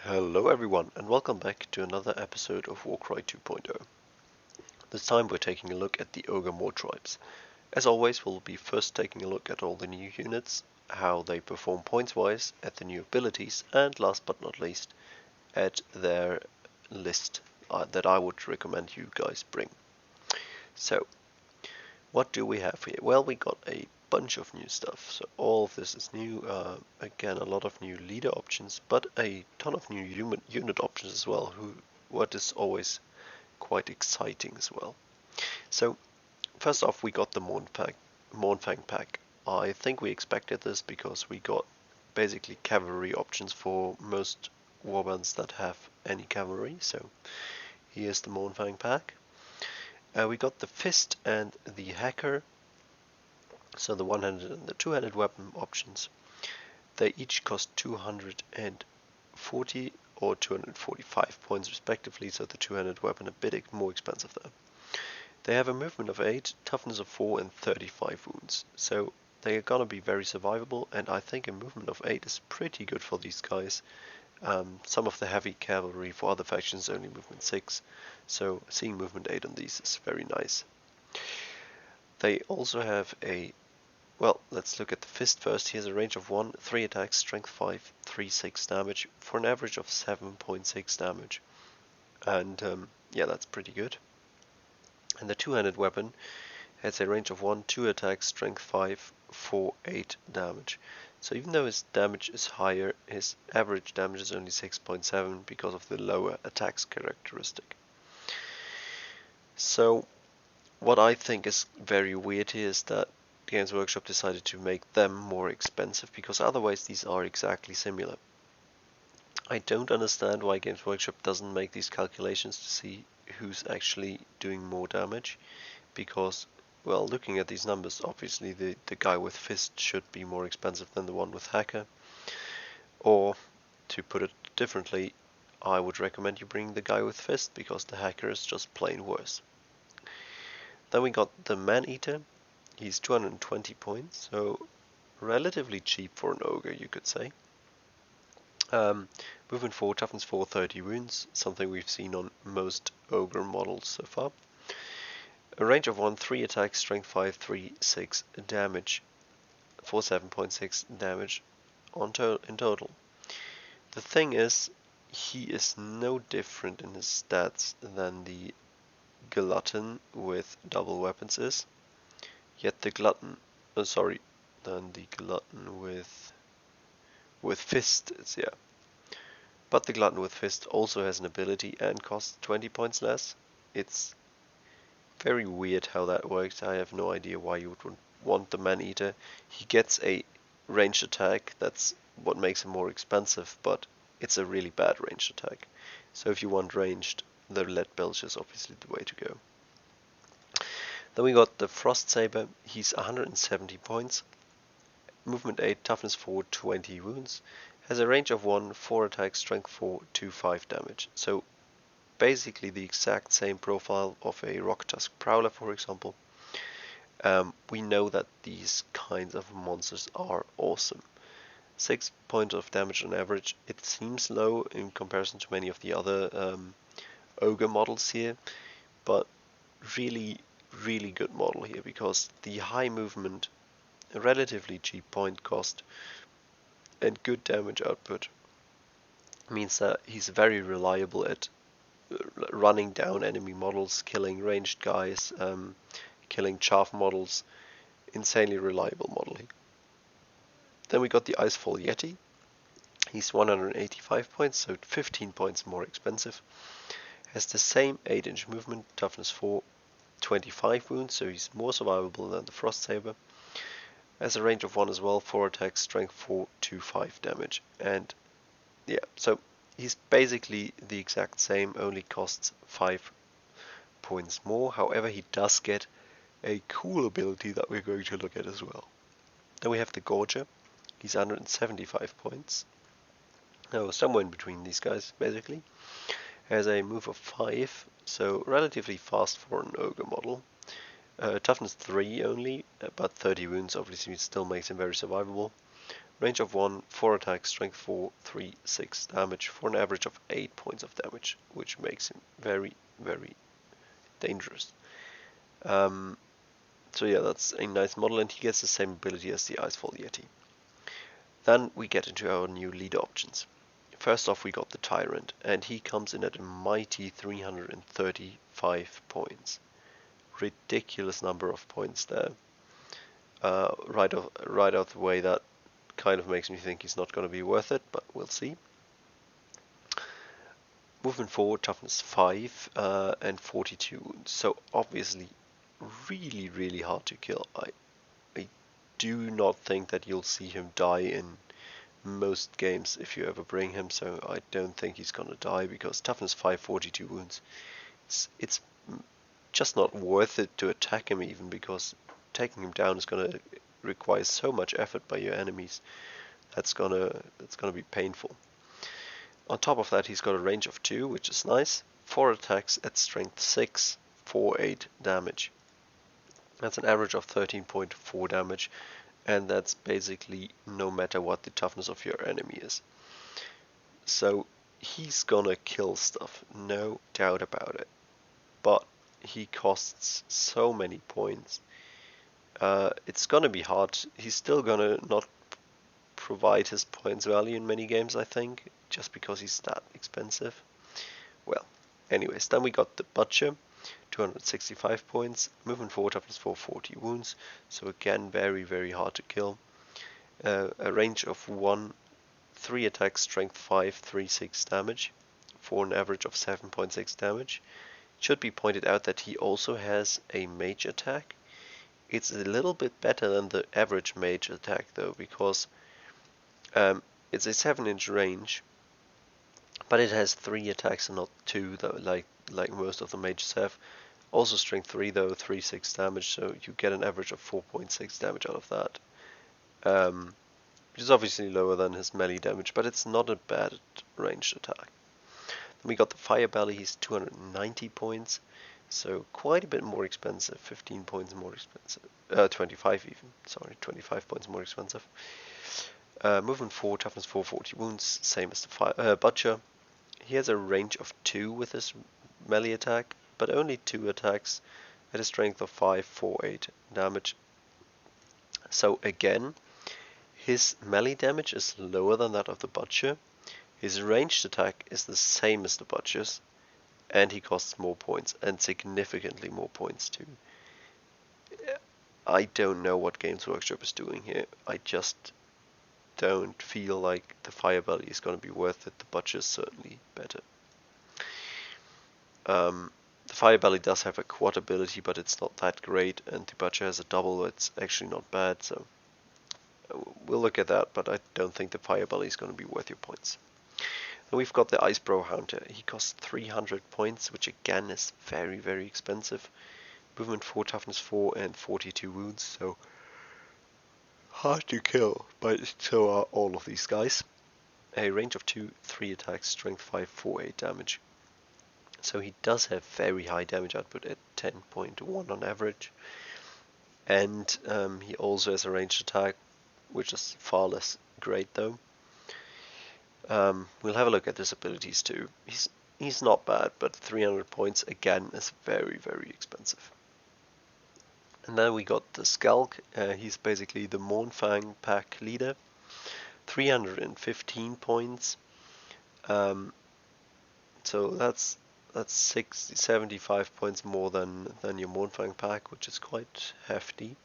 Hello everyone and welcome back to another episode of WARCRY 2.0. This time we're taking a look at the Ogor Mawtribes. As always, we'll be first taking a look at all the new units, how they perform points wise, at the new abilities, and last but not least at their list that I would recommend you guys bring. So, what do we have here? Well, we got a bunch of new stuff. So all of this is new. Again, a lot of new leader options, but a ton of new unit options as well. What is always quite exciting as well. So first off, we got the Mournfang pack. I think we expected this because we got basically cavalry options for most warbands that have any cavalry. So here's the Mournfang pack. We got the Fist and the Hacker. So the one-handed and the two-handed weapon options, they each cost 240 or 245 points respectively, so the two-handed weapon a bit more expensive there. They have a movement of 8, toughness of 4 and 35 wounds, so they are gonna be very survivable, and I think a movement of 8 is pretty good for these guys. Some of the heavy cavalry for other factions only movement 6, so seeing movement 8 on these is very nice. They also have a Well, let's look at the Fist first. He has a range of 1, 3 attacks, strength 5, 3/6 damage, for an average of 7.6 damage. And yeah, that's pretty good. And the two-handed weapon has a range of 1, 2 attacks, strength 5, 4, 8 damage. So even though his damage is higher, his average damage is only 6.7 because of the lower attacks characteristic. So what I think is very weird here is that Games Workshop decided to make them more expensive because otherwise these are exactly similar. I don't understand why Games Workshop doesn't make these calculations to see who's actually doing more damage, because, well, looking at these numbers, obviously the guy with Fist should be more expensive than the one with Hacker. Or, to put it differently, I would recommend you bring the guy with Fist because the Hacker is just plain worse. Then we got the Man-Eater. He's 220 points, so relatively cheap for an ogre, you could say. Movement 4, toughness 4, 30 wounds, something we've seen on most ogre models so far. A range of 1, 3 attacks, strength 5, 3, 6 damage, for 7.6 damage in total. The thing is, he is no different in his stats than the Glutton with double weapons is. Yet the Glutton, than the Glutton with Fists, yeah. But the Glutton with Fist also has an ability and costs 20 points less. It's very weird how that works. I have no idea why you would want the Man-Eater. He gets a ranged attack, that's what makes him more expensive, but it's a really bad ranged attack. So if you want ranged, the lead belch is obviously the way to go. Then we got the Frost Saber. He's 170 points, movement 8, toughness 4, 20 wounds, has a range of 1, 4 attacks, strength 4, 2, 5 damage. So basically the exact same profile of a Rock Tusk Prowler, for example. We know that these kinds of monsters are awesome. 6 points of damage on average. It seems low in comparison to many of the other ogre models here, but really good model here because the high movement, a relatively cheap point cost, and good damage output means that he's very reliable at running down enemy models, killing ranged guys, killing chaff models. Insanely reliable model. Then we got the Icefall Yeti. He's 185 points, so 15 points more expensive. Has the same 8-inch movement, toughness 4, 25 wounds, so he's more survivable than the Frost Saber. Has a range of 1 as well, 4 attacks, strength 4, 2, 5 damage. And yeah, so he's basically the exact same, only costs 5 points more. However, he does get a cool ability that we're going to look at as well. Then we have the Gorgeou. He's 175 points. No, somewhere in between these guys, basically. Has a move of 5, so relatively fast for an ogre model. Toughness 3 only, but 30 wounds obviously still makes him very survivable. Range of 1, 4 attacks, strength 4, 3, 6 damage for an average of 8 points of damage, which makes him very, very dangerous. So yeah, that's a nice model, and he gets the same ability as the Icefall Yeti. Then we get into our new lead options. First off, we got the Tyrant, and he comes in at a mighty 335 points. Ridiculous number of points there. Right out the way, that kind of makes me think he's not going to be worth it, but we'll see. Movement forward, toughness 5 and 42 wounds. So obviously really, really hard to kill. I do not think that you'll see him die in most games if you ever bring him, so I don't think he's gonna die, because toughness 5, 42 wounds. It's just not worth it to attack him, even because taking him down is gonna require so much effort by your enemies. That's gonna be painful. On top of that, he's got a range of 2, which is nice. 4 attacks at strength 6 for 8 damage. That's an average of 13.4 damage, and that's basically no matter what the toughness of your enemy is. So he's gonna kill stuff, no doubt about it. But he costs so many points. It's gonna be hard. He's still gonna not provide his points value in many games, I think, just because he's that expensive. Well, anyways, then we got the Butcher, 265 points, movement forward, toughness 4, 40 wounds, so again very, very hard to kill. A range of 1, 3 attacks, strength 5, 3, 6 damage, for an average of 7.6 damage. It should be pointed out that he also has a mage attack. It's a little bit better than the average mage attack though, because it's a 7-inch range, but it has 3 attacks and not 2 though, like most of the mages have. Also strength 3 though, 3, 6 damage, so you get an average of 4.6 damage out of that. Which is obviously lower than his melee damage, but it's not a bad ranged attack. Then we got the Fire Belly, he's 290 points, so quite a bit more expensive, 15 points more expensive, 25 even, sorry, 25 points more expensive. Movement 4, toughness 4, 40 wounds, same as the Butcher. He has a range of 2 with his melee attack, but only 2 attacks at a strength of 5, 4, 8 damage. So again, his melee damage is lower than that of the Butcher. His ranged attack is the same as the Butcher's, and he costs more points, and significantly more points too. I don't know what Games Workshop is doing here. I just don't feel like the Fire Belly is going to be worth it. The Butcher is certainly better. The Fire Belly does have a quad ability, but it's not that great, and the Butcher has a double. It's actually not bad, so we'll look at that, but I don't think the Fire Belly is going to be worth your points. Then we've got the Icebrow Hunter. He costs 300 points, which again is very, very expensive. Movement 4, toughness 4, and 42 wounds, so hard to kill, but so are all of these guys. A range of 2, 3 attacks, strength 5, 4, 8 damage. So he does have very high damage output at 10.1 on average. And he also has a ranged attack, which is far less great though. We'll have a look at his abilities too. He's not bad, but 300 points again is very, very expensive. And then we got the Skulk. He's basically the Mournfang pack leader. 315 points. So that's 75 points more than your Mournfang pack, which is quite hefty.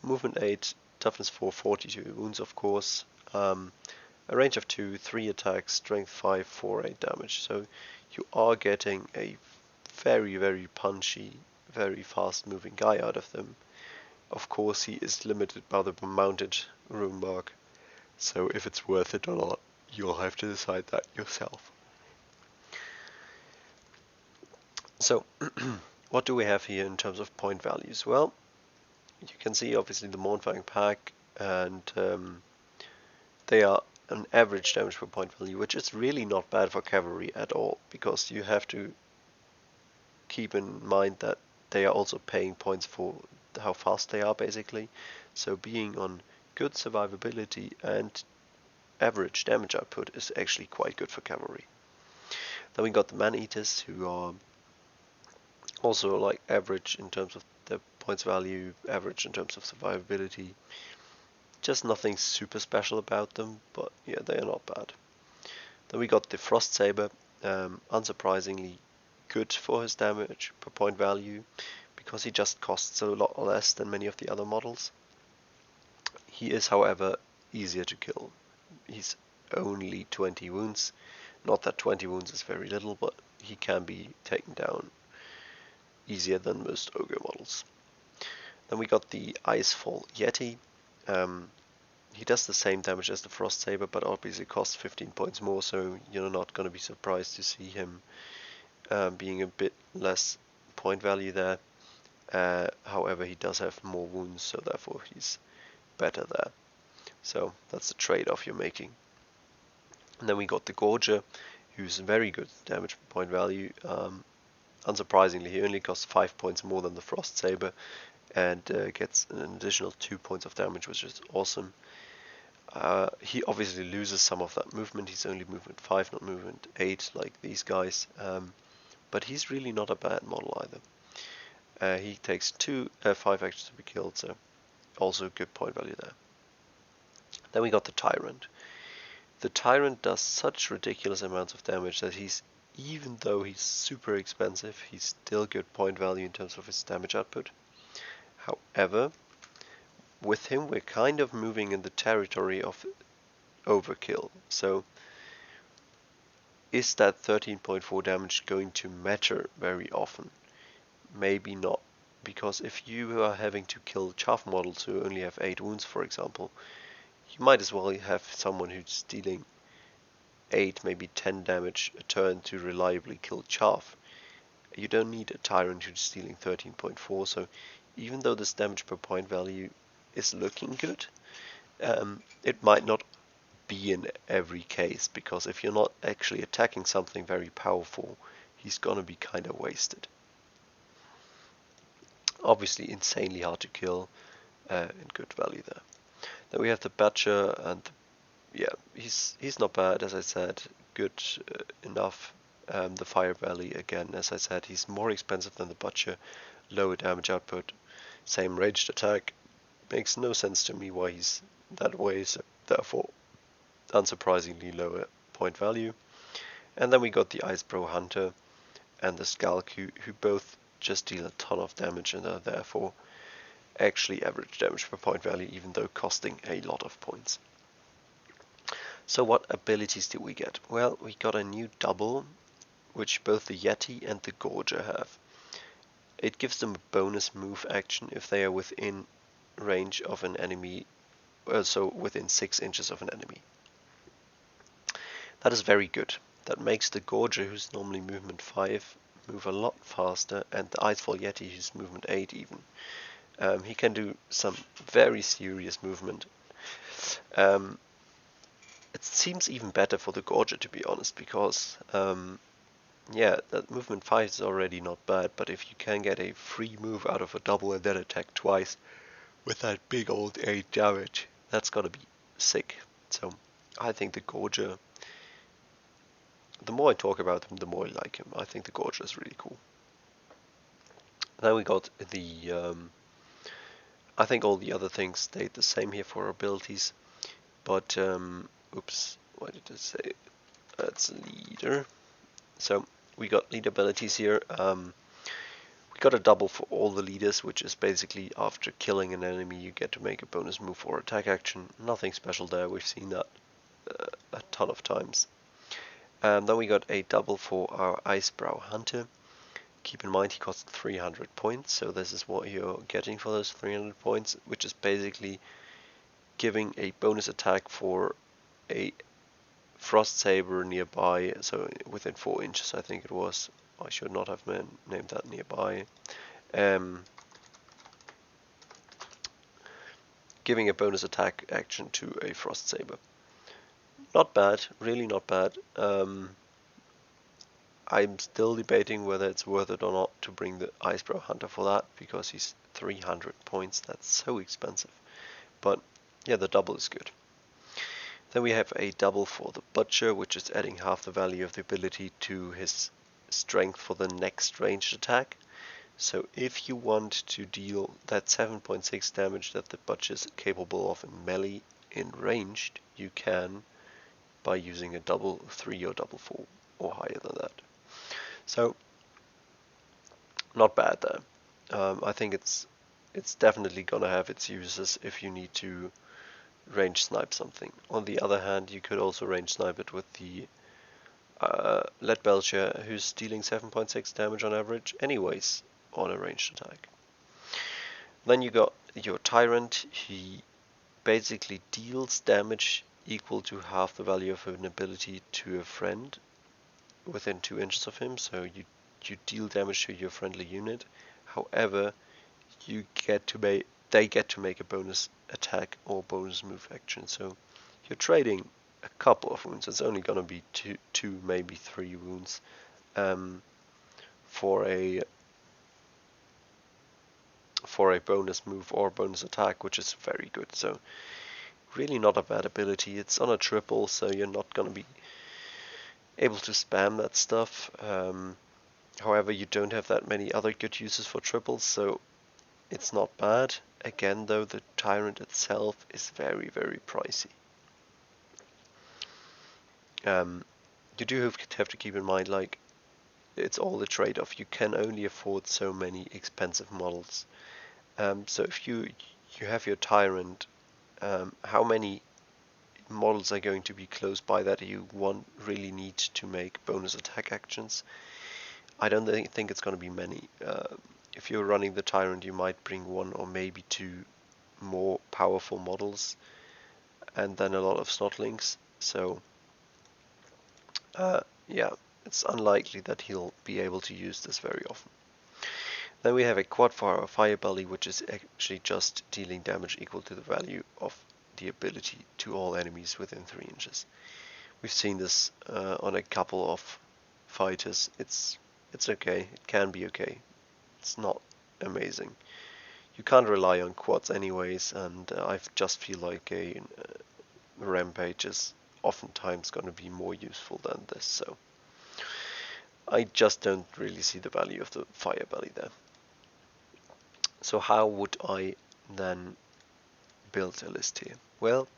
Movement 8, toughness 4, 42 wounds of course. A range of 2, 3 attacks, strength 5, 4, 8 damage. So you are getting a very, very punchy, very fast moving guy out of them. Of course he is limited by the mounted rune mark, so if it's worth it or not, you'll have to decide that yourself. So what do we have here in terms of point values? Well, you can see obviously the Mournfang pack, and they are an average damage per point value, which is really not bad for cavalry at all, because you have to keep in mind that they are also paying points for how fast they are basically. So being on good survivability and average damage output is actually quite good for cavalry. Then we got the man-eaters, who are also like average in terms of their points value, average in terms of survivability. Just nothing super special about them, but yeah, they are not bad. Then we got the Frost Saber, unsurprisingly good for his damage per point value, because he just costs a lot less than many of the other models. He is, however, easier to kill. He's only 20 wounds. Not that 20 wounds is very little, but he can be taken down easier than most Ogre models. Then we got the Icefall Yeti. He does the same damage as the Frost Saber, but obviously costs 15 points more, so you're not going to be surprised to see him being a bit less point value there. However, he does have more wounds, so therefore he's better there. So that's the trade-off you're making. And then we got the Gorgeou, who's very good damage per point value. Unsurprisingly, he only costs 5 points more than the Frost Saber, and gets an additional 2 points of damage, which is awesome. He obviously loses some of that movement. He's only movement 5, not movement 8 like these guys. But he's really not a bad model either. He takes 5 actions to be killed, so also good point value there. Then we got the Tyrant. The Tyrant does such ridiculous amounts of damage that even though he's super expensive, he's still good point value in terms of his damage output. However, with him we're kind of moving in the territory of overkill. So is that 13.4 damage going to matter very often? Maybe not, because if you are having to kill chaff models who only have 8 wounds, for example, you might as well have someone who's dealing 8, maybe 10 damage a turn to reliably kill chaff. You don't need a Tyrant who's dealing 13.4, so even though this damage per point value is looking good, it might not be in every case, because if you're not actually attacking something very powerful, he's gonna be kind of wasted. Obviously insanely hard to kill, and good value there. Then we have the Butcher, and yeah, he's not bad, as I said, good enough. The Fire Belly, again, as I said, he's more expensive than the Butcher, lower damage output, same ranged attack. Makes no sense to me why he's that way, so therefore unsurprisingly lower point value. And then we got the Icebrow Hunter and the Skalk, who both just deal a ton of damage and are therefore actually average damage per point value, even though costing a lot of points. So what abilities did we get? Well, we got a new double, which both the Yeti and the Gorgeou have. It gives them a bonus move action if they are within range of an enemy, so within 6 inches of an enemy. That is very good. That makes the Gorgeou, who's normally movement 5, move a lot faster, and the Icefall Yeti, who's movement 8 even. He can do some very serious movement. It seems even better for the Gorgeou, to be honest, because yeah, that movement 5 is already not bad, but if you can get a free move out of a double and then attack twice with that big old 8 damage, that's gotta be sick. So I think the Gorgeou, the more I talk about him, the more I like him. I think the Gorgeou is really cool. Then we got the I think all the other things stayed the same here for abilities, but oops, what did it say? That's leader. So we got lead abilities here. We got a double for all the leaders, which is basically after killing an enemy you get to make a bonus move or attack action. Nothing special there, we've seen that a ton of times. Then we got a double for our Icebrow Hunter. Keep in mind he costs 300 points, so this is what you're getting for those 300 points, which is basically giving a bonus attack for a Frost Saber nearby, so within 4 inches I think it was. I should not have named that nearby. Giving a bonus attack action to a Frost Saber. Not bad, really not bad. I'm still debating whether it's worth it or not to bring the Icebrow Hunter for that, because he's 300 points, that's so expensive. But Yeah, the double is good. Then we have a double for the Butcher, which is adding half the value of the ability to his strength for the next ranged attack. So if you want to deal that 7.6 damage that the Butcher is capable of in melee in ranged, you can by using a double 3 or double 4 or higher than that. So not bad there. I think it's definitely gonna have its uses if you need to range snipe something. On the other hand, you could also range snipe it with the Lead Belcher, who's dealing 7.6 damage on average anyways on a ranged attack. Then you got your Tyrant. He basically deals damage equal to half the value of an ability to a friend within 2 inches of him, so you deal damage to your friendly unit. However, they get to make a bonus attack or bonus move action. So you're trading a couple of wounds. It's only gonna be two, maybe 3 wounds for a bonus move or bonus attack, which is very good. So really not a bad ability. It's on a triple, so you're not gonna be able to spam that stuff. However, you don't have that many other good uses for triples, so it's not bad. Again, though, the Tyrant itself is very, very pricey. You do have to keep in mind, like, it's all a trade-off. You can only afford so many expensive models. So if you have your Tyrant, how many models are going to be close by that you really need to make bonus attack actions? I don't think it's going to be many. If you're running the Tyrant, you might bring 1 or maybe 2 more powerful models, and then a lot of Snotlings. So, yeah, it's unlikely that he'll be able to use this very often. Then we have a quad for our Fire Belly, which is actually just dealing damage equal to the value of the ability to all enemies within 3 inches. We've seen this on a couple of fighters. It's okay. It can be okay. It's not amazing. You can't rely on quads anyways, and I just feel like a rampage is oftentimes going to be more useful than this, so I just don't really see the value of the Fire Belly there. So how would I then build a list here? Well,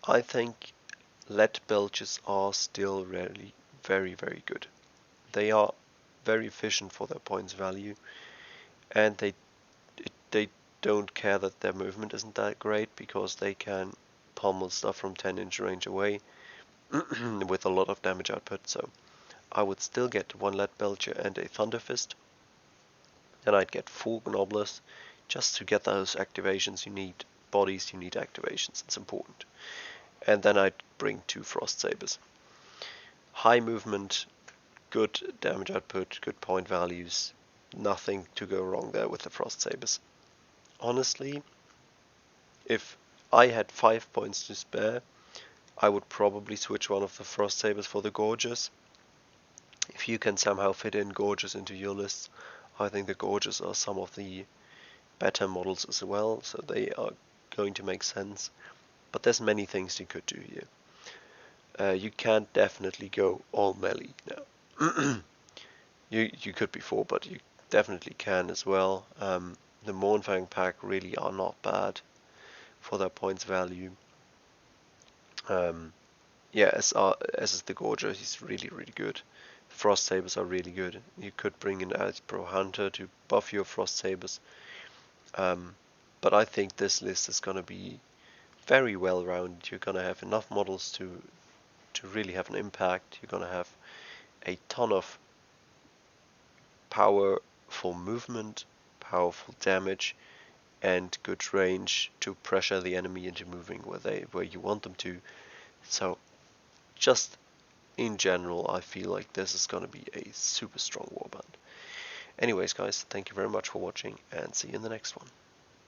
I think lead belches are still really very, very good. They are very efficient for their points value, and they don't care that their movement isn't that great, because they can pummel stuff from 10-inch range away with a lot of damage output. So I would still get 1 Lead Belcher and a Thunder Fist. Then I'd get 4 Gnobblers, just to get those activations you need. Bodies, you need activations, it's important. And then I'd bring 2 Frost Sabers. High movement, good damage output, good point values. Nothing to go wrong there with the Frost Sabers. Honestly, if I had 5 points to spare, I would probably switch one of the Frost Sabers for the Gorgeous. If you can somehow fit in Gorgeous into your lists, I think the Gorgeous are some of the better models as well, so they are going to make sense. But there's many things you could do here. You can definitely go all melee now. You could before, but you definitely can as well. The Mournfang pack really are not bad for their points value. Yeah, as is the Gorgeou, he's really, really good. Frost Sabers are really good. You could bring in Pro Hunter to buff your Frost Sabers. But I think this list is going to be very well rounded. You're going to have enough models to really have an impact. You're going to have a ton of powerful movement, powerful damage, and good range to pressure the enemy into moving where you want them to. So just in general, I feel like this is going to be a super strong warband. Anyways, guys, thank you very much for watching, and see you in the next one.